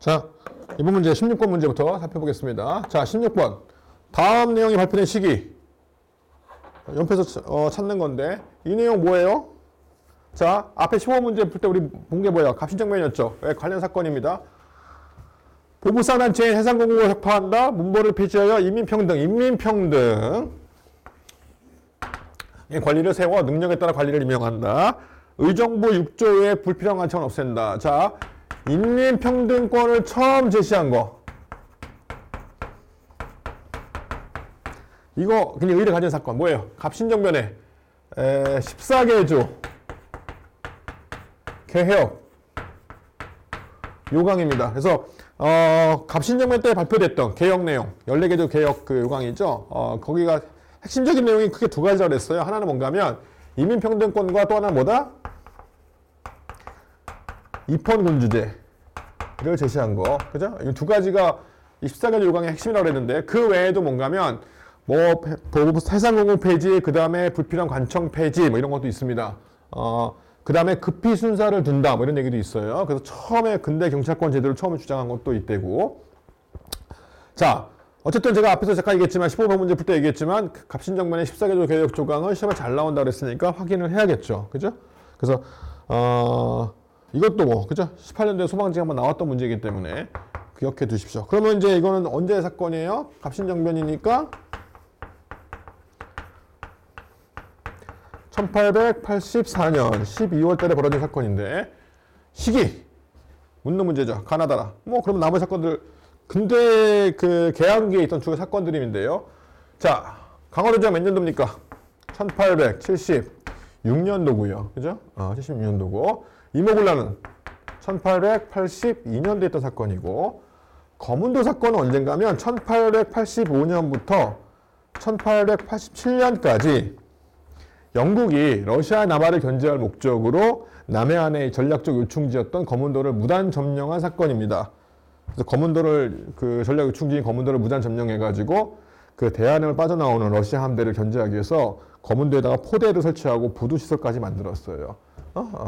자, 이번 문제 16번 문제부터 살펴보겠습니다. 자, 16번. 다음 내용이 발표된 시기. 옆에서 찾는 건데 이 내용 뭐예요? 자, 앞에 15문제 풀 때 우리 본 게 뭐예요? 갑신정변이었죠. 관련 사건입니다. 보부상단체인 해상공국을 혁파한다. 문벌을 폐지하여 인민평등. 관리를 세워 능력에 따라 관리를 임명한다. 의정부 6조의 불필요한 관청을 없앤다. 자, 인민평등권을 처음 제시한 거. 이거 그냥 의례 가진 사건 뭐예요? 갑신정변의 14개조 개혁 요강입니다. 그래서 갑신정변 때 발표됐던 개혁 내용 14개조 개혁 그 요강이죠. 거기가 핵심적인 내용이 크게 두 가지라고 했어요. 하나는 뭔가 하면 인민평등권과 또 하나는 뭐다? 입헌군주제를 제시한 거. 그죠? 이 두 가지가 14개조 요강의 핵심이라고 했는데 그 외에도 뭔가 하면 뭐 해상공국 폐지, 그 다음에 불필요한 관청 폐지 뭐 이런 것도 있습니다. 그 다음에 급히 순사를 둔다 뭐 이런 얘기도 있어요. 그래서 처음에 근대 경찰권 제도를 처음에 주장한 것도 있대고. 자, 어쨌든 제가 앞에서 잠깐 얘기했지만 15번 문제 풀 때 얘기했지만 갑신정변의 14개조 개혁 조강은 시험에 잘 나온다 그랬으니까 확인을 해야겠죠. 그죠? 그래서 이것도 뭐 그죠? 18년도에 소방지가 한번 나왔던 문제이기 때문에 기억해 두십시오. 그러면 이제 이거는 언제 사건이에요? 갑신정변이니까 1884년 12월 달에 벌어진 사건인데 시기 묻는 문제죠. 가나다라. 뭐 그러면 나머지 사건들 근대 그 개항기에 있던 주요 사건들인데요. 자, 강화도지가 몇 년도입니까? 1876년도고요. 그죠? 76년도고. 이모군란은 1882년도에 있던 사건이고, 거문도 사건은 언젠가 하면 1885년부터 1887년까지 영국이 러시아 남하를 견제할 목적으로 남해안의 전략적 요충지였던 거문도를 무단 점령한 사건입니다. 그래서 거문도를 그 전략 요충지인 거문도를 무단 점령해가지고 그 대한을 빠져나오는 러시아 함대를 견제하기 위해서 거문도에다가 포대를 설치하고 부두 시설까지 만들었어요.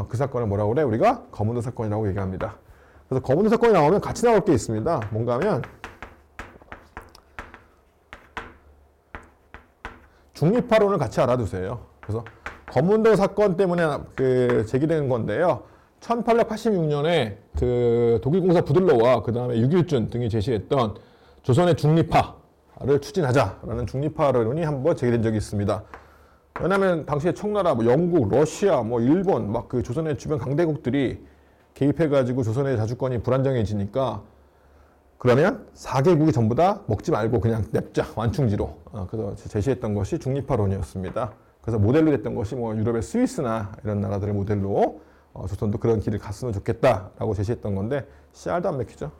그 사건을 뭐라고 그래? 우리가 거문도 사건이라고 얘기합니다. 그래서 거문도 사건이 나오면 같이 나올 게 있습니다. 뭔가 하면 중립파론을 같이 알아두세요. 그래서 거문도 사건 때문에 그 제기된 건데요. 1886년에 그 독일공사 부들러와 그 다음에 유길준 등이 제시했던 조선의 중립화를 추진하자라는 중립화론이 한번 제기된 적이 있습니다. 왜냐하면 당시에 청나라, 뭐 영국, 러시아, 뭐 일본, 막 그 조선의 주변 강대국들이 개입해가지고 조선의 자주권이 불안정해지니까 그러면 4개국이 전부 다 먹지 말고 그냥 냅자 완충지로. 그래서 제시했던 것이 중립화론이었습니다. 그래서 모델로 됐던 것이 뭐 유럽의 스위스나 이런 나라들의 모델로 조선도 그런 길을 갔으면 좋겠다라고 제시했던 건데 씨알도 안 맥히죠.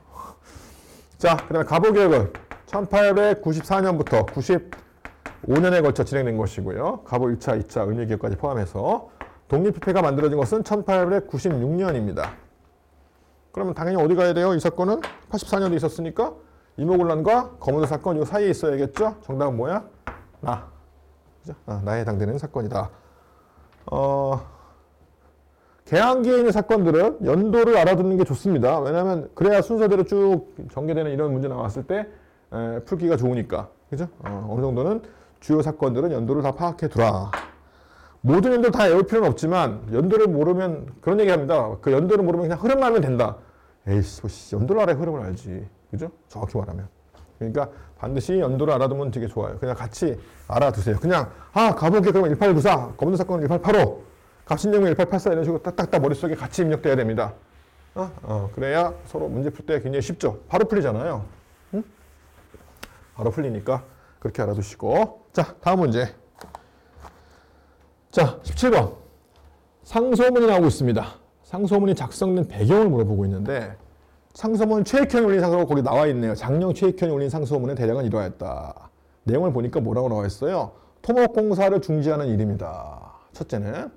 자, 그 다음에 갑오개혁은 1894년부터 95년에 걸쳐 진행된 것이고요. 갑오 1차, 2차 을밀개혁까지 포함해서 독립협회가 만들어진 것은 1896년입니다. 그러면 당연히 어디 가야 돼요? 이 사건은 84년도 있었으니까 이모군란과 거문도 사건 이 사이에 있어야겠죠? 정답은 뭐야? 그죠? 나에 해당되는 사건이다. 개항기에 있는 사건들은 연도를 알아두는 게 좋습니다. 왜냐하면 그래야 순서대로 쭉 전개되는 이런 문제 나왔을 때 풀기가 좋으니까. 그죠? 어느 정도는 주요 사건들은 연도를 다 파악해 두라. 모든 연도를 다 외울 필요는 없지만 연도를 모르면 그런 얘기 합니다. 그 연도를 모르면 그냥 흐름만 알면 된다. 에이씨, 연도를 알아야 흐름을 알지. 그죠? 정확히 말하면. 그러니까 반드시 연도를 알아두면 되게 좋아요. 그냥 같이 알아두세요. 그냥 가볼게 그러면 1894, 거문도 사건은 1885, 갑신정변 1884 이런 식으로 딱딱딱 머릿속에 같이 입력돼야 됩니다. 그래야 서로 문제 풀 때 굉장히 쉽죠. 바로 풀리잖아요. 응? 바로 풀리니까 그렇게 알아두시고. 자, 다음 문제. 자, 17번. 상소문이 나오고 있습니다. 상소문이 작성된 배경을 물어보고 있는데 상소문 최익현이 올린 상소가 거기 나와 있네요. 장령 최익현이 올린 상소문의 대략은 이러하였다. 내용을 보니까 뭐라고 나와 있어요? 토목공사를 중지하는 일입니다. 첫째는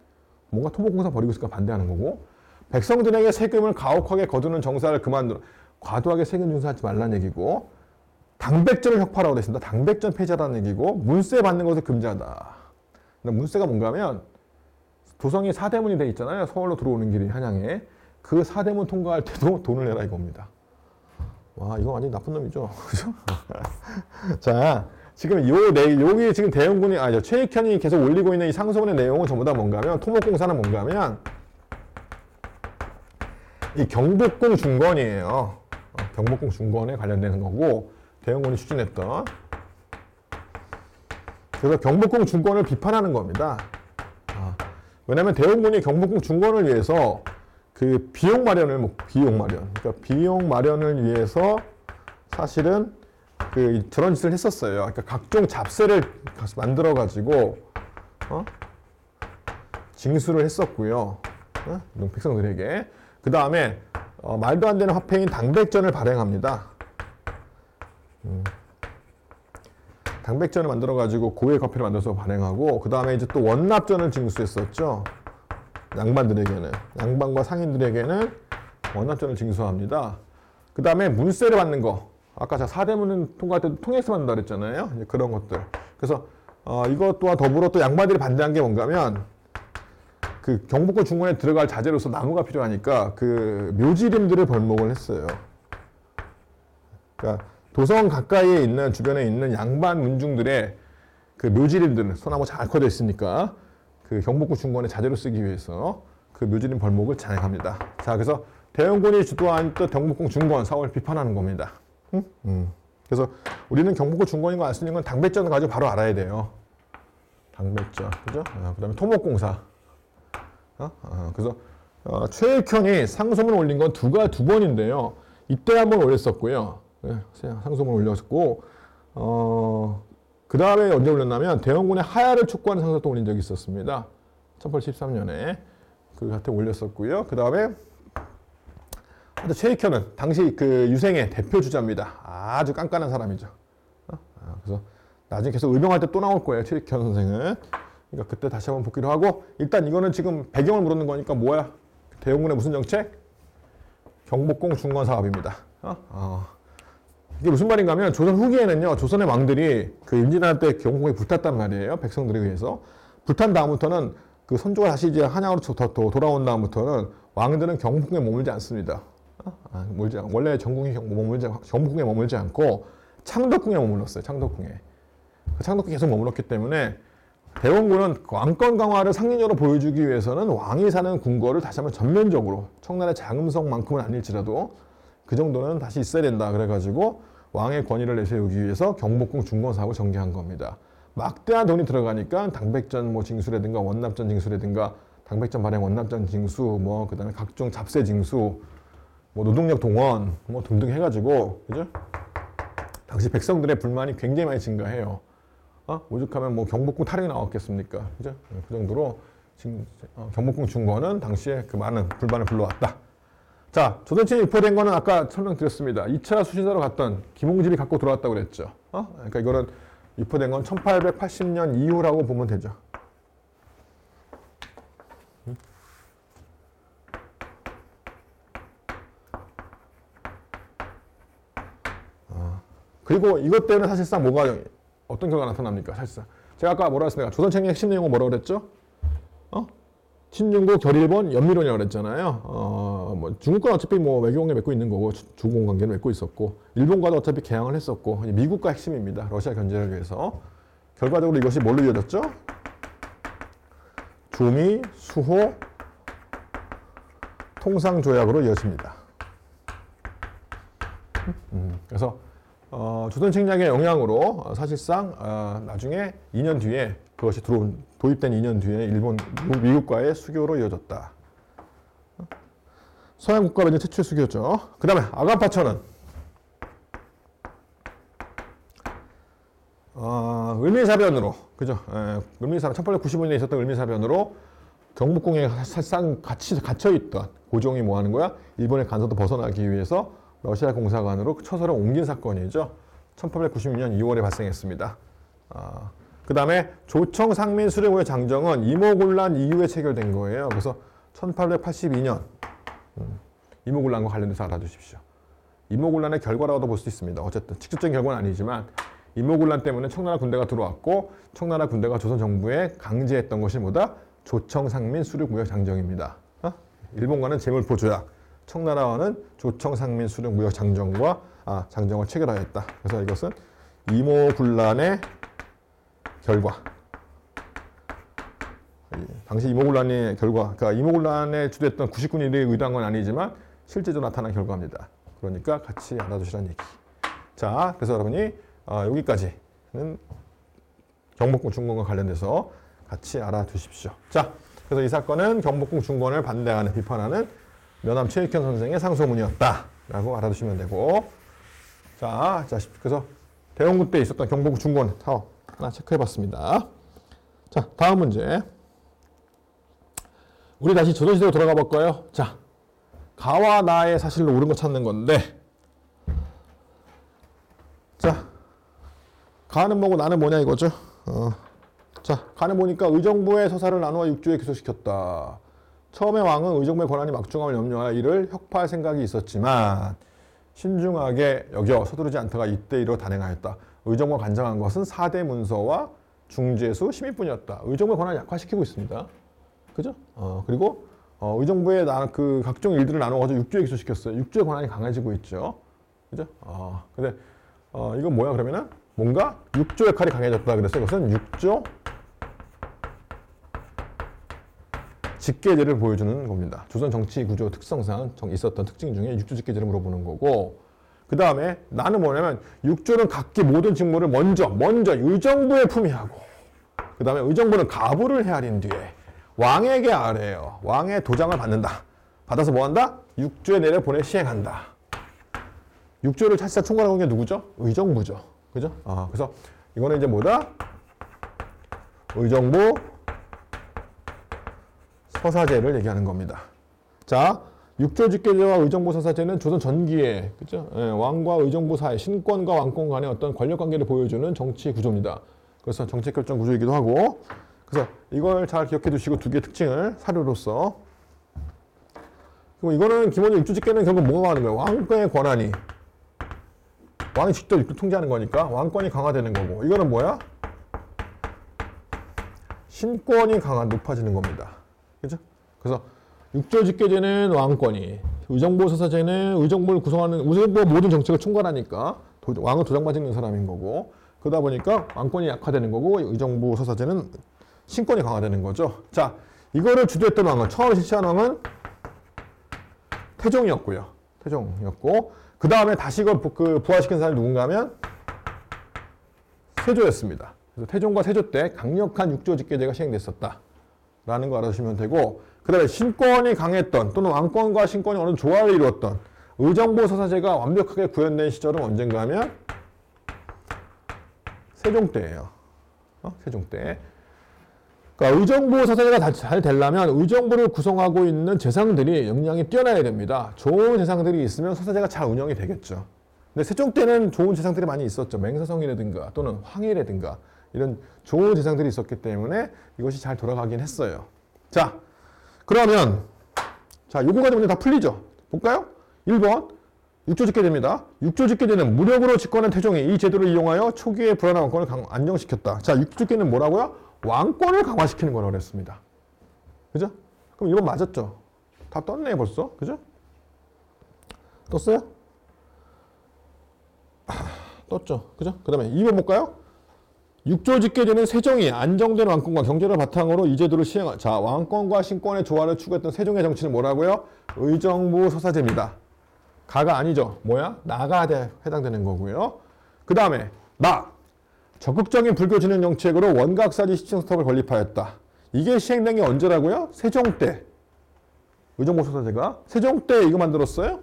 뭔가 토목공사 벌이고 있으니까 반대하는 거고, 백성들에게 세금을 가혹하게 거두는 정사를 그만두라. 과도하게 세금 증서하지 말라는 얘기고, 당백전을 혁파라고 되어 있습니다. 당백전 폐지하라는 얘기고, 문세 받는 것을 금지하다. 문세가 뭔가 하면 도성이 사대문이 돼 있잖아요. 서울로 들어오는 길이 한양에. 그 사대문 통과할 때도 돈을 내라 이겁니다. 와, 이거 완전 나쁜 놈이죠. 그죠? 자, 지금 여기 지금 대형군이, 최익현이 계속 올리고 있는 이 상소문의 내용은 전부 다 뭔가 하면, 토목공사는 뭔가 하면, 이 경복궁 중건이에요. 경복궁 중건에 관련되는 거고, 대형군이 추진했던. 그래서 경복궁 중건을 비판하는 겁니다. 왜냐면 대형군이 경복궁 중건을 위해서 그 비용 마련을, 그러니까 비용 마련을 위해서 사실은 저런 짓을 했었어요. 그러니까 각종 잡세를 만들어가지고, 징수를 했었고요. 백성들에게. 그 다음에, 말도 안 되는 화폐인 당백전을 발행합니다. 당백전을 만들어가지고 고의 커피를 만들어서 발행하고, 그 다음에 이제 또 원납전을 징수했었죠. 양반들에게는, 양반과 상인들에게는 원납전을 징수합니다. 그 다음에 문세를 받는 거. 아까 제가 사대문은 통과할 때도 통해서 받는다 그랬잖아요. 이제 그런 것들. 그래서, 이것과 더불어 또 양반들이 반대한 게 뭔가 하면, 그 경복궁 중건에 들어갈 자재로서 나무가 필요하니까 그 묘지림들을 벌목을 했어요. 그러니까 도성 가까이에 있는, 주변에 있는 양반 문중들의 그 묘지림들은 소나무 잘 커져 있으니까 그 경복궁 중건의 자재로 쓰기 위해서 그 묘지림 벌목을 잔행합니다. 자, 그래서 대형군이 주도한 또 경복궁 중건 사업을 비판하는 겁니다. 그래서 우리는 경복궁 중건인 거 알 수 있는 건 당백전을 가지고 바로 알아야 돼요. 당백전, 그죠? 그 다음에 토목공사. 그래서 최익현이 상소문을 올린 건 두 번인데요. 이때 한번 올렸었고요. 상소문을 올렸고, 그 다음에 언제 올렸냐면 대형군의 하야를 촉구하는 상소도 올린 적이 있었습니다. 1813년에 그한테 올렸었고요. 그 다음에 최익현은 당시 그 유생의 대표 주자입니다. 아주 깐깐한 사람이죠. 그래서 나중에 계속 의병할 때 또 나올 거예요. 최익현 선생은. 그러니까 그때 다시 한번 복귀를 하고, 일단 이거는 지금 배경을 물었는 거니까 뭐야? 대형군의 무슨 정책? 경복궁 중건 사업입니다. 이게 무슨 말인가 하면 조선 후기에는요, 조선의 왕들이 그 임진왜란 때 경복궁에 불탔단 말이에요. 백성들에 의해서. 불탄 다음부터는 그 선조가 다시 이제 한양으로 돌아온 다음부터는 왕들은 경복궁에 머물지 않습니다. 원래 경복궁에 머물지 않고 창덕궁에 머물렀어요. 창덕궁에. 창덕궁에 계속 머물렀기 때문에 대원군은 왕권 강화를 상징적으로 보여주기 위해서는 왕이 사는 궁궐을 다시 한번 전면적으로 청나라의 자금성만큼은 아닐지라도 그 정도는 다시 있어야 된다. 그래가지고 왕의 권위를 내세우기 위해서 경복궁 중건 사업을 전개한 겁니다. 막대한 돈이 들어가니까 당백전 징수라든가 원납전 징수라든가 당백전 발행 원납전 징수 그다음에 각종 잡세 징수 노동력 동원 등등 해가지고 그죠? 당시 백성들의 불만이 굉장히 많이 증가해요. 오죽하면 경복궁 탈영이 나왔겠습니까? 그죠? 그 정도로 지금 경복궁 중건은 당시에 그 많은 불만을 불러왔다. 자, 조선친이 유포된 거는 아까 설명드렸습니다. 2차 수신사로 갔던 김홍집이 갖고 들어왔다고 그랬죠. 그러니까 이거는 유포된 건 1880년 이후라고 보면 되죠. 그리고 이것 때문에 사실상 어떤 결과가 나타납니까? 사실상. 제가 아까 뭐라 했습니까? 조선책의 핵심 내용은 뭐라고 그랬죠? 친중국, 결일본, 연밀론이라고 그랬잖아요. 중국과 어차피 외교관계 맺고 있는 거고, 주공 관계를 맺고 있었고, 일본과도 어차피 개항을 했었고, 미국과 핵심입니다. 러시아 견제를 위해서. 결과적으로 이것이 뭘로 이어졌죠? 조미, 수호, 통상조약으로 이어집니다. 그래서 조선 침략의 영향으로 사실상 나중에 2년 뒤에 그것이 도입된 2년 뒤에 미국과의 수교로 이어졌다. 서양 국가로 이제 최초의 수교죠. 그 다음에 아가파천은 을밀사변으로 그죠? 을밀사변 1895년에 있었던 을밀사변으로 경복궁에 사실상 갇혀있던 고종이 뭐 하는 거야? 일본의 간섭도 벗어나기 위해서 러시아 공사관으로 처서를 옮긴 사건이죠. 1896년 2월에 발생했습니다. 그 다음에 조청 상민 수령후의 장정은 이모군란 이후에 체결된 거예요. 그래서 1882년 이모군란과 관련돼서 알아두십시오. 이모군란의 결과라고도 볼 수 있습니다. 어쨌든 직접적인 결과는 아니지만 이모군란 때문에 청나라 군대가 들어왔고 청나라 군대가 조선 정부에 강제했던 것이 뭐다? 조청 상민 수령무역 장정입니다. 일본과는 재물포 조약, 청나라와는 조청 상민 수령무역 장정과 장정을 체결하였다. 그래서 이것은 이모군란의 결과. 당시 이모군란의 결과, 그러니까 이모군란에 주도했던 99인이 의도한 건 아니지만 실제로 나타난 결과입니다. 그러니까 같이 알아두시라는 얘기. 자, 그래서 여러분이 여기까지는 경복궁 중건과 관련돼서 같이 알아두십시오. 자, 그래서 이 사건은 경복궁 중건을 반대하는, 비판하는 면함 최익현 선생의 상소문이었다라고 알아두시면 되고, 자, 그래서 대원군 때 있었던 경복궁 중건 사업 하나 체크해봤습니다. 자, 다음 문제. 우리 다시 조선시대로 돌아가 볼까요? 자, 가와 나의 사실로 옳은 거 찾는 건데, 자, 가는 뭐고 나는 뭐냐 이거죠. 자, 가는 보니까 의정부의 서사를 나누어 육조에 기소시켰다. 처음에 왕은 의정부의 권한이 막중함을 염려하여 이를 혁파할 생각이 있었지만 신중하게 여겨 서두르지 않다가 이때 이로 단행하였다. 의정부가 간장한 것은 4대 문서와 중재수 심의뿐이었다. 의정부의 권한을 약화시키고 있습니다. 그죠? 그리고 의정부의 그 각종 일들을 나눠가지고 육조에 기소시켰어요. 육조의 권한이 강해지고 있죠. 그죠? 근데 이건 뭐야 그러면은 뭔가 육조 역할이 강해졌다 그랬어요. 이것은 육조 직계제를 보여주는 겁니다. 조선 정치 구조 특성상 있었던 특징 중에 육조 직계제를 물어보는 거고, 그 다음에 나는 뭐냐면 육조는 각기 모든 직무를 먼저 의정부에 품위하고, 그 다음에 의정부는 가부를 헤아린 뒤에 왕에게 아뢰요. 왕의 도장을 받는다. 받아서 뭐 한다? 육조에 내려 보내 시행한다. 육조를 사실상 총괄하고 있는 게 누구죠? 의정부죠. 그죠? 그래서 이거는 이제 뭐다? 의정부 서사제를 얘기하는 겁니다. 자, 육조직계제와 의정부 서사제는 조선 전기에, 그죠? 왕과 의정부 사이, 신권과 왕권 간의 어떤 권력관계를 보여주는 정치 구조입니다. 그래서 정책결정 구조이기도 하고, 그래서 이걸 잘 기억해 두시고 두 개의 특징을 사료로서. 그리고 이거는 기본적으로 육조직계는 결국 뭐가 하는 거예요? 왕권의 권한이, 왕이 직접 육조 통제하는 거니까 왕권이 강화되는 거고, 이거는 뭐야? 신권이 높아지는 겁니다. 그죠? 그래서 육조직계제는 왕권이, 의정부 서사제는 의정부를 구성하는, 의정부가 모든 정책을 총괄하니까 왕은 도장만 찍는 사람인 거고, 그러다 보니까 왕권이 약화되는 거고, 의정부 서사제는 신권이 강화되는 거죠. 자, 이거를 주도했던 왕은, 처음 실시한 왕은 태종이었고요. 태종이었고, 그 다음에 다시 이걸 부활시킨 사람이 누군가 하면 세조였습니다. 그래서 태종과 세조 때 강력한 육조직계제가 시행됐었다 라는 거 알아주시면 되고, 그 다음에 신권이 강했던, 또는 왕권과 신권이 어느 조화를 이루었던 의정부 서사제가 완벽하게 구현된 시절은 언젠가 하면 세종 때예요. 세종 때. 그러니까 의정부 서사제가 잘 되려면 의정부를 구성하고 있는 재상들이 역량이 뛰어나야 됩니다. 좋은 재상들이 있으면 서사제가 잘 운영이 되겠죠. 근데 세종 때는 좋은 재상들이 많이 있었죠. 맹사성이라든가 또는 황희라든가 이런 좋은 재상들이 있었기 때문에 이것이 잘 돌아가긴 했어요. 자, 그러면 자, 요거 가지고 다 풀리죠. 볼까요? 1번 육조직계제입니다. 육조직계제는 무력으로 집권한 태종이 이 제도를 이용하여 초기의 불안한 왕권을 안정시켰다. 자, 육조직계는 뭐라고요? 왕권을 강화시키는 거라고 그랬습니다. 그죠? 그럼 1번 맞았죠? 다 떴네 벌써. 그죠? 떴어요? 떴죠. 그죠? 그 다음에 2번 볼까요? 육조직계제는 세종이 안정된 왕권과 경제를 바탕으로 이 제도를 시행한, 자, 왕권과 신권의 조화를 추구했던 세종의 정치는 뭐라고요? 의정부 서사제입니다. 가가 아니죠. 뭐야? 나가 해당되는 거고요. 그 다음에 적극적인 불교 진흥 정책으로 원각사지 시청스톱을 건립하였다. 이게 시행된 게 언제라고요? 세종 때. 의정부 서사제가 세종 때 이거 만들었어요.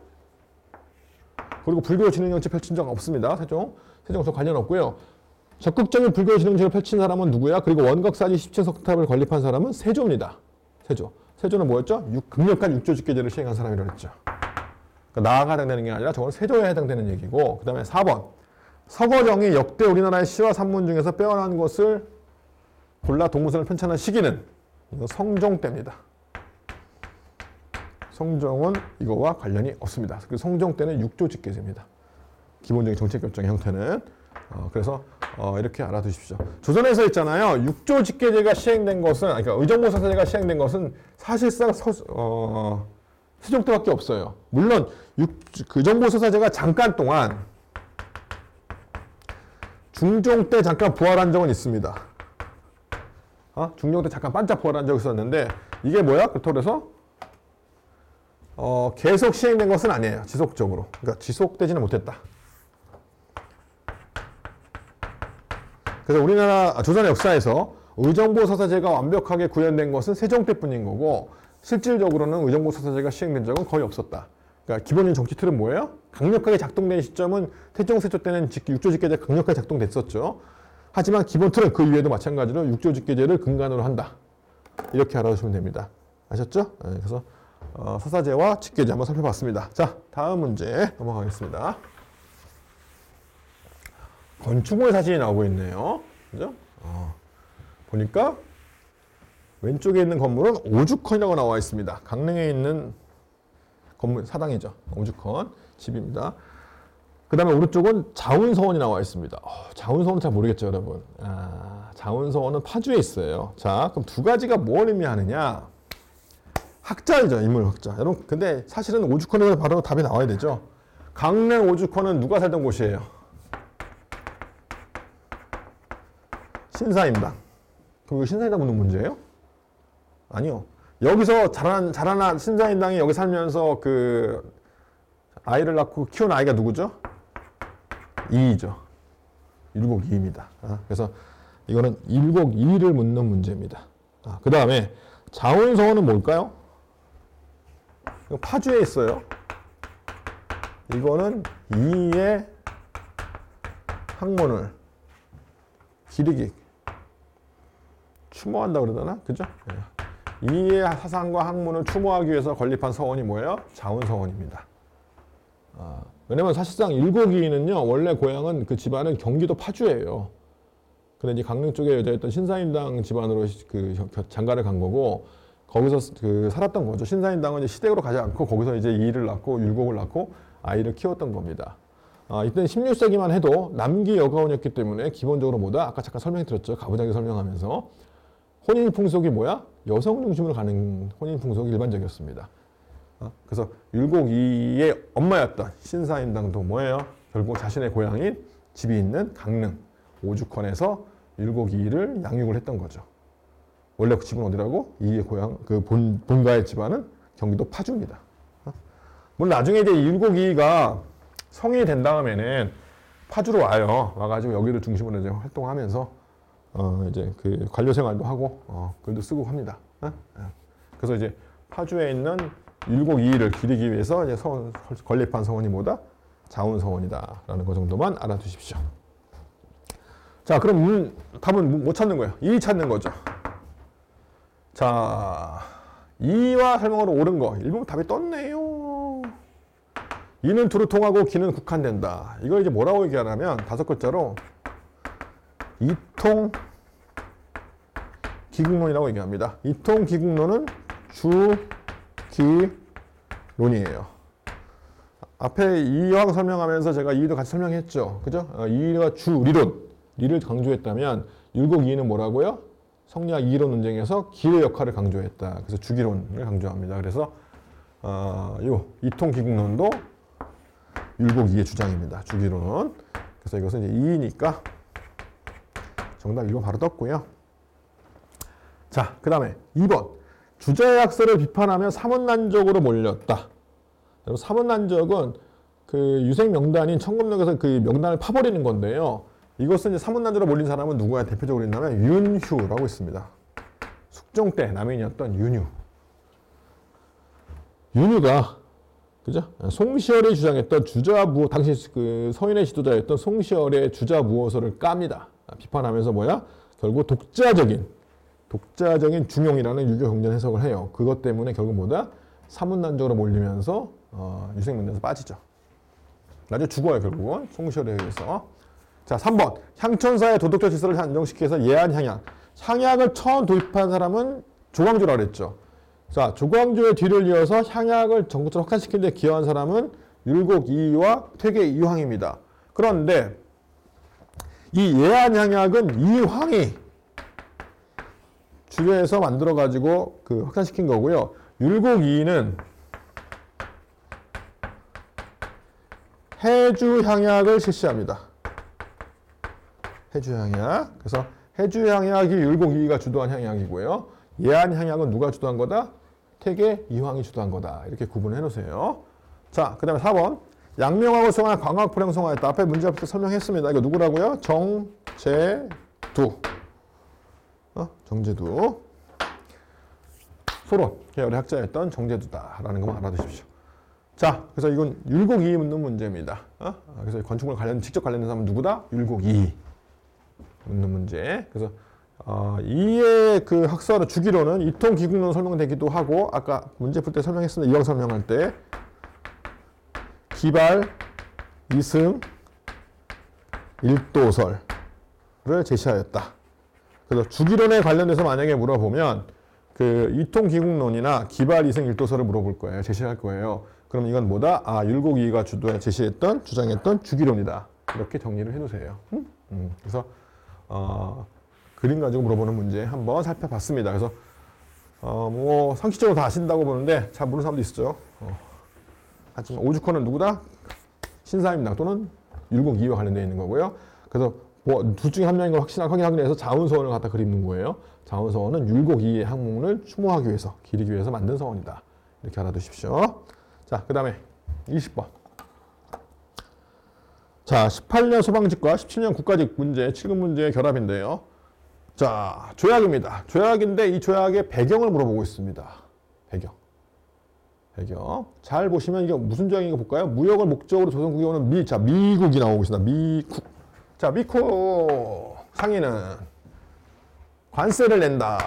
그리고 불교 진흥 정책 펼친 적 없습니다. 세종과 관련 없고요. 적극적인 불교 진흥 정책을 펼친 사람은 누구야? 그리고 원각사지 17석탑을 건립한 사람은 세조입니다. 세조는 뭐였죠? 강력한 육조직계제를 시행한 사람이라고 했죠. 그러니까 나아가 해당되는 게 아니라 저건 세조에 해당되는 얘기고, 그 다음에 4번. 서거정이 역대 우리나라의 시와 산문 중에서 빼어난 것을 골라 동문선을 편찬한 시기는 이거 성종 때입니다. 성종은 이거와 관련이 없습니다. 그래서 성종 때는 육조직계제입니다. 기본적인 정책결정의 형태는. 그래서 이렇게 알아두십시오. 조선에서 있잖아요. 육조직계제가 시행된 것은, 그러니까 의정부 서사제가 시행된 것은 사실상 세종대밖에 없어요. 물론 의정부서사제가 잠깐 동안 중종 때 잠깐 부활한 적은 있습니다. 중종 때 잠깐 반짝 부활한 적이 있었는데 이게 뭐야? 그렇다고 해서 계속 시행된 것은 아니에요. 지속적으로. 그러니까 지속되지는 못했다. 그래서 우리나라 조선의 역사에서 의정부서사제가 완벽하게 구현된 것은 세종 때뿐인 거고 실질적으로는 의정부서사제가 시행된 적은 거의 없었다. 그러니까 기본적인 정치 틀은 뭐예요? 강력하게 작동된 시점은 태종 세조 때는 육조직계제가 강력하게 작동됐었죠. 하지만 기본 틀은 그 이외에도 마찬가지로 육조직계제를 근간으로 한다. 이렇게 알아두시면 됩니다. 아셨죠? 네, 그래서 서사제와 직계제 한번 살펴봤습니다. 자, 다음 문제 넘어가겠습니다. 건축물 사진이 나오고 있네요. 그죠? 보니까 왼쪽에 있는 건물은 오죽헌이라고 나와 있습니다. 강릉에 있는 건물, 사당이죠. 오죽헌 집입니다. 그 다음에 오른쪽은 자운서원이 나와 있습니다. 자운서원은 잘 모르겠죠, 여러분. 자운서원은 파주에 있어요. 자, 그럼 두 가지가 뭘 의미하느냐? 학자이죠, 인물 학자. 여러분, 근데 사실은 오죽헌에서 바로 답이 나와야 되죠. 강릉 오죽헌은 누가 살던 곳이에요? 신사임당. 그럼 이거 신사임당 묻는 문제예요? 아니요. 여기서 자라난 신사임당이 여기 살면서 그 아이를 낳고 키운 아이가 누구죠? 이이죠. 율곡이입니다. 그래서 이거는 율곡이를 묻는 문제입니다. 그 다음에 자운서원은 뭘까요? 이거 파주에 있어요. 이거는 이의 학문을 기리기 추모한다 그러잖아, 그죠? 이의 사상과 학문을 추모하기 위해서 건립한 서원이 뭐예요? 자운서원입니다. 왜냐면 사실상 율곡이는요 원래 고향은 그 집안은 경기도 파주예요. 근데 이제 강릉 쪽에 여자였던 신사임당 집안으로 그 장가를 간 거고 거기서 그 살았던 거죠. 신사임당은 이제 시댁으로 가지 않고 거기서 이제 이를 낳고 율곡을 낳고 아이를 키웠던 겁니다. 이때는 16세기만 해도 남기 여가원이었기 때문에 기본적으로 뭐다? 아까 잠깐 설명드렸죠. 가부장제 설명하면서 혼인 풍속이 뭐야? 여성 중심으로 가는 혼인 풍속이 일반적이었습니다. 그래서 율곡이의 엄마였던 신사임당도 뭐예요? 결국 자신의 고향인 집이 있는 강릉 오죽헌에서 율곡이를 양육을 했던 거죠. 원래 그 집은 어디라고? 이의 고향 그 본가의 집안은 경기도 파주입니다. 물론 나중에 이제 율곡이가 성인이 된 다음에는 파주로 와가지고 여기를 중심으로 이제 활동하면서 이제 그 관료 생활도 하고 글도 쓰고 합니다. 그래서 이제 파주에 있는 율곡이를 기리기 위해서 이제 건립한 서원이 뭐다? 자운서원이다라는 거 정도만 알아두십시오. 자, 그럼 답은 못 찾는 거예요. 이 찾는 거죠. 자, 이와 설명으로 옳은 거. 일본 답이 떴네요. 이는 두루 통하고 기는 국한된다. 이걸 이제 뭐라고 얘기하냐면 5글자로 이통 기국론이라고 얘기합니다. 이통 기국론은 주기론이에요. 앞에 이와 설명하면서 제가 이도 같이 설명했죠. 그죠? 이가 주리론, 리를 강조했다면 율곡 이는 뭐라고요? 성리학 이론 논쟁에서 기의 역할을 강조했다. 그래서 주기론을 강조합니다. 그래서 요 이통 기국론도 율곡 이의 주장입니다. 주기론. 그래서 이것은 이제 이니까 정답 1번 바로 떴고요. 자, 그 다음에 2번. 주저약설을 비판하며 사문난적으로 몰렸다. 사문난적은 그 유생 명단인 청금록에서 그 명단을 파버리는 건데요. 이것은 이제 사문난적으로 몰린 사람은 누구야 대표적으로 있냐면 윤휴라고 있습니다. 숙종 때 남인이었던 윤휴. 윤휴가 그죠? 송시열이 주장했던 주자무호 당시 그 서인의 지도자였던 송시열의 주자무호서를 깝니다. 비판하면서 뭐야? 결국 독자적인 중용이라는 유교 경전 해석을 해요. 그것 때문에 결국 뭐다? 사문난적으로 몰리면서 유생 명단에서 빠지죠. 나중에 죽어요, 결국은 송시열에 의해서. 자, 3번. 향천사의 도덕적 질서를 안정시켜서 예한 향약. 향약을 처음 도입한 사람은 조광조라고 그랬죠. 자, 조광조의 뒤를 이어서 향약을 전국적으로 확산시키는 데 기여한 사람은 율곡 이와 퇴계 이황입니다. 그런데 이 예한 향약은 이황이 주례해서 만들어가지고 그 확산시킨 거고요. 율곡 이는 해주 향약을 실시합니다. 해주 향약. 그래서 해주 향약이 율곡 이의가 주도한 향약이고요. 예안 향약은 누가 주도한 거다? 태계 이황이 주도한 거다. 이렇게 구분해 놓으세요. 자, 그 다음에 4번. 양명하고 성한 광학포 형성하였다. 앞에 문제부터 설명했습니다. 이거 누구라고요? 정제두. 정제두. 소론 계열의 학자였던 정제두다라는 것만 알아두십시오. 자, 그래서 이건 율곡 이의 묻는 문제입니다. 그래서 건축물 직접 관련된 사람은 누구다? 율곡 이의 묻는 문제. 그래서 이의 그 학설의 주기로는 이통 기국론 설명되기도 하고, 아까 문제 풀 때 설명했습니다. 이왕 설명할 때 기발, 이승, 일도설을 제시하였다. 그래서 주기론에 관련돼서 만약에 물어보면 그 이통 기국론이나 기발, 이승, 일도설을 물어볼 거예요. 제시할 거예요. 그럼 이건 뭐다? 율곡 이의가 제시했던, 주장했던 주기론이다. 이렇게 정리를 해두세요. 그래서 그림 가지고 물어보는 문제 한번 살펴봤습니다. 그래서 뭐 상식적으로 다 아신다고 보는데 잘 모르는 사람도 있었죠. 하지만 오죽헌은 누구다? 신사임당 또는 율곡 이의와 관련되어 있는 거고요. 그래서 뭐 둘 중에 한 명인 걸 확인해서 자운서원을 갖다 그리는 거예요. 자운서원은 율곡 이의의 학문을 추모하기 위해서, 기리기 위해서 만든 서원이다. 이렇게 알아두십시오. 자, 그 다음에 20번. 자, 18년 소방직과 17년 국가직 문제, 7급 문제의 결합인데요. 자, 조약입니다. 조약인데 이 조약의 배경을 물어보고 있습니다. 배경. 잘 보시면 이게 무슨 조약인가 볼까요? 무역을 목적으로 조선국에 오는 미국이 나오고 있습니다. 미국. 자, 미국 상인은 관세를 낸다.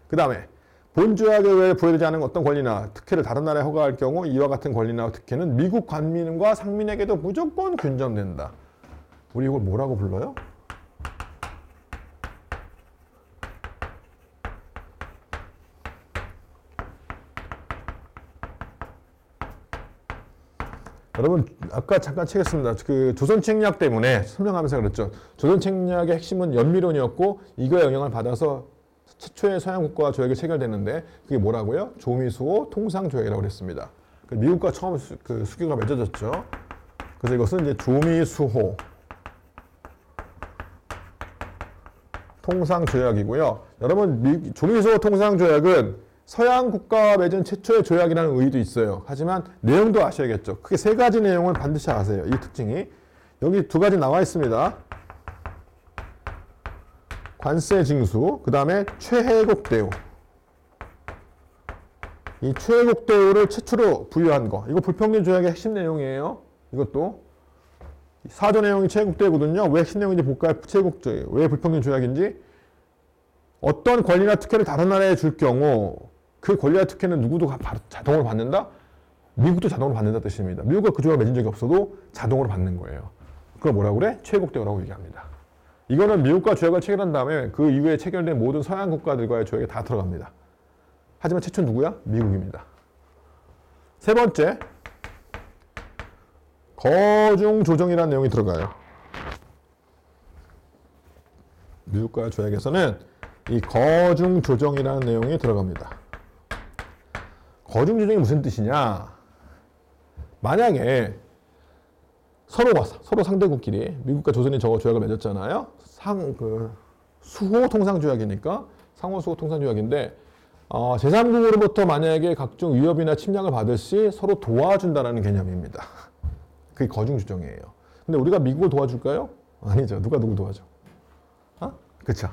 그 다음에 본조약에 의해 부여되지 않은 어떤 권리나 특혜를 다른 나라에 허가할 경우 이와 같은 권리나 특혜는 미국 관민과 상민에게도 무조건 균점된다. 우리 이걸 뭐라고 불러요? 여러분 아까 잠깐 책했습니다. 그 조선책략 때문에 설명하면서 그랬죠. 조선책략의 핵심은 연미론이었고 이거의 영향을 받아서 최초의 서양 국가 조약이 체결됐는데 그게 뭐라고요? 조미수호 통상조약이라고 그랬습니다. 미국과 처음 수교가 맺어졌죠. 그래서 이것은 이제 조미수호 통상조약이고요. 여러분 조미수호 통상조약은 서양 국가와 맺은 최초의 조약이라는 의의도 있어요. 하지만 내용도 아셔야겠죠. 크게 세 가지 내용을 반드시 아세요. 이 특징이. 여기 두 가지 나와 있습니다. 관세 징수, 그 다음에 최혜국 대우. 이 최혜국 대우를 최초로 부여한 거. 이거 불평등 조약의 핵심 내용이에요. 이것도. 사조 내용이 최혜국 대우거든요. 왜 핵심 내용인지 볼까요? 최혜국 조약. 왜 불평등 조약인지. 어떤 권리나 특혜를 다른 나라에 줄 경우 그 권리와 특혜는 누구도 바로 자동으로 받는다? 미국도 자동으로 받는다 뜻입니다. 미국과 그 조약을 맺은 적이 없어도 자동으로 받는 거예요. 그걸 뭐라고 그래? 최혜국 대우라고 얘기합니다. 이거는 미국과 조약을 체결한 다음에 그 이후에 체결된 모든 서양 국가들과의 조약에 다 들어갑니다. 하지만 최초는 누구야? 미국입니다. 세 번째, 거중조정이라는 내용이 들어가요. 미국과 조약에서는 이 거중조정이라는 내용이 들어갑니다. 거중조정이 무슨 뜻이냐? 만약에 서로 상대국끼리 미국과 조선이 저 조약을 맺었잖아요. 수호 통상조약이니까 상호 수호 통상조약인데 제3국으로부터 만약에 각종 위협이나 침략을 받을 시 서로 도와준다라는 개념입니다. 그게 거중조정이에요. 근데 우리가 미국을 도와줄까요? 아니죠. 누가 누굴 도와줘? 그쵸.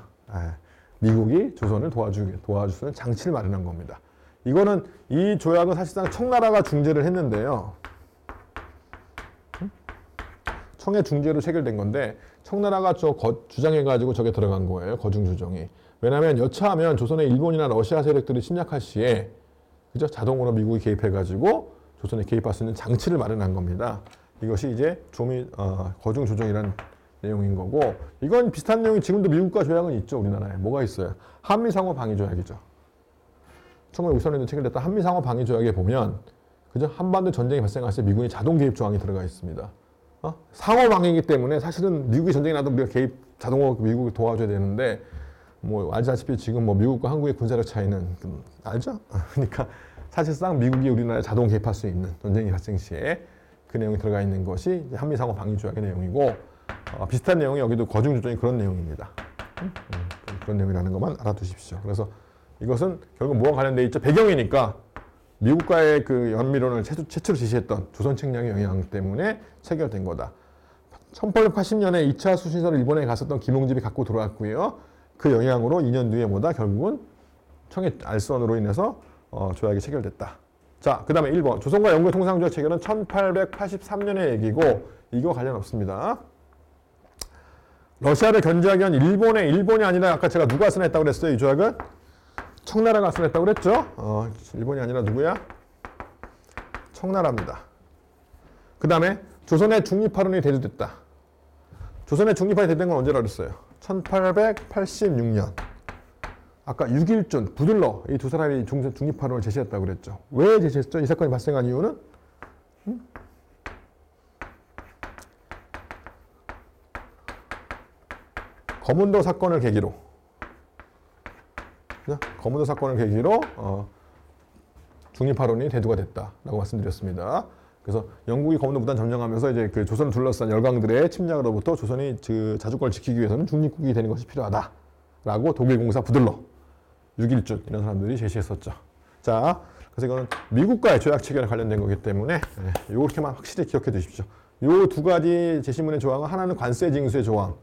미국이 조선을 도와줄 수 있는 장치를 마련한 겁니다. 이거는 이 조약은 사실상 청나라가 중재를 했는데요. 청의 중재로 체결된 건데 청나라가 주장해가지고 저게 들어간 거예요. 거중조정이. 왜냐하면 여차하면 조선의 일본이나 러시아 세력들이 침략할 시에 그죠? 자동으로 미국이 개입해가지고 조선에 개입할 수 있는 장치를 마련한 겁니다. 이것이 이제 거중조정이라는 내용인 거고 이건 비슷한 내용이 지금도 미국과 조약은 있죠. 우리나라에. 뭐가 있어요? 한미상호 방위조약이죠. 1960년대 체결됐던 한미상호 방위조약에 보면 그죠? 한반도 전쟁이 발생할 때 미군이 자동 개입 조항이 들어가 있습니다. 상호 방위이기 때문에 사실은 미국이 전쟁이 나도 우리가 자동으로 미국을 도와줘야 되는데 뭐 알다시피 지금 뭐 미국과 한국의 군사력 차이는 알죠? 그러니까 사실상 미국이 우리나라에 자동 개입할 수 있는 전쟁이 발생 시에 그 내용이 들어가 있는 것이 이제 한미상호 방위조약의 내용이고 비슷한 내용이 여기도 거중조정이 그런 내용입니다. 그런 내용이라는 것만 알아두십시오. 그래서 이것은 결국 뭐와 관련돼 있죠? 배경이니까 미국과의 그 연미론을 최초로 지시했던 조선 책량의 영향 때문에 체결된 거다. 1880년에 2차 수신서를 일본에 갔었던 김용집이 갖고 들어왔고요. 그 영향으로 2년 뒤에 뭐다? 결국은 청해 알선으로 인해서 조약이 체결됐다. 자, 그 다음에 1번. 조선과 영국의 통상조약 체결은 1883년의 얘기고 이거 관련 없습니다. 러시아를 견제하기 위한 일본이 아니라 아까 제가 누가 선했다고 그랬어요? 이 조약은? 청나라가 선했다고 그랬죠? 일본이 아니라 누구야? 청나라입니다. 그 다음에 조선의 중립화론이 대두됐다. 조선의 중립화론이 대두된 건 언제라고 그랬어요? 1886년. 아까 6.1준, 부들러 이 두 사람이 중립화론을 제시했다고 그랬죠. 왜 제시했죠? 이 사건이 발생한 이유는? 거문도 사건을 계기로 거문도 사건을 계기로 중립화론이 대두가 됐다라고 말씀드렸습니다. 그래서 영국이 거문도 무단 점령하면서 이제 그 조선을 둘러싼 열강들의 침략으로부터 조선이 그 자주권을 지키기 위해서는 중립국이 되는 것이 필요하다라고 독일 공사 부들러 6.1준 이런 사람들이 제시했었죠. 자, 그래서 이거는 미국과의 조약 체결에 관련된 거기 때문에 이렇게만 확실히 기억해 두십시오. 요 두 가지 제시문의 조항은 하나는 관세 징수의 조항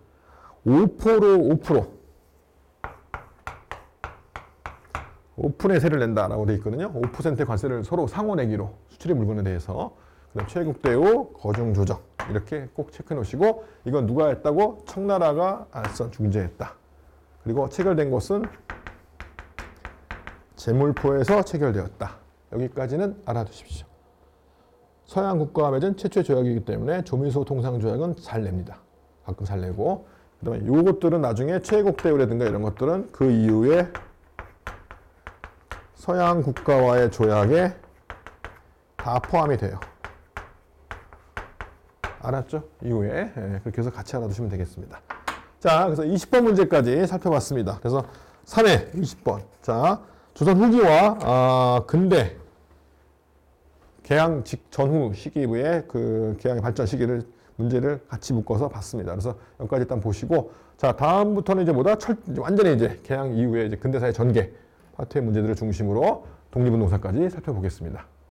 5%의 세를 낸다라고 되어 있거든요. 5%의 관세를 서로 상호 내기로 수출입 물건에 대해서 그다음 최국 대우 거중 조정 이렇게 꼭 체크해 놓으시고 이건 누가 했다고? 청나라가 알선 중재했다. 그리고 체결된 것은 제물포에서 체결되었다. 여기까지는 알아두십시오. 서양 국가와 맺은 최초의 조약이기 때문에 조미소 통상조약은 잘 냅니다. 가끔 잘 내고 그다음에 요것들은 나중에 최국 대우라든가 이런 것들은 그 이후에 서양 국가와의 조약에 다 포함이 돼요. 알았죠? 이후에 그렇게 해서 같이 알아두시면 되겠습니다. 자, 그래서 20번 문제까지 살펴봤습니다. 그래서 3회 20번. 자, 조선 후기와 근대 개항 전후 시기의 그 개항의 발전 시기를 문제를 같이 묶어서 봤습니다. 그래서 여기까지 일단 보시고 자, 다음부터는 이제 뭐다? 완전히 이제 개항 이후에 이제 근대사의 전개 파트의 문제들을 중심으로 독립운동사까지 살펴보겠습니다.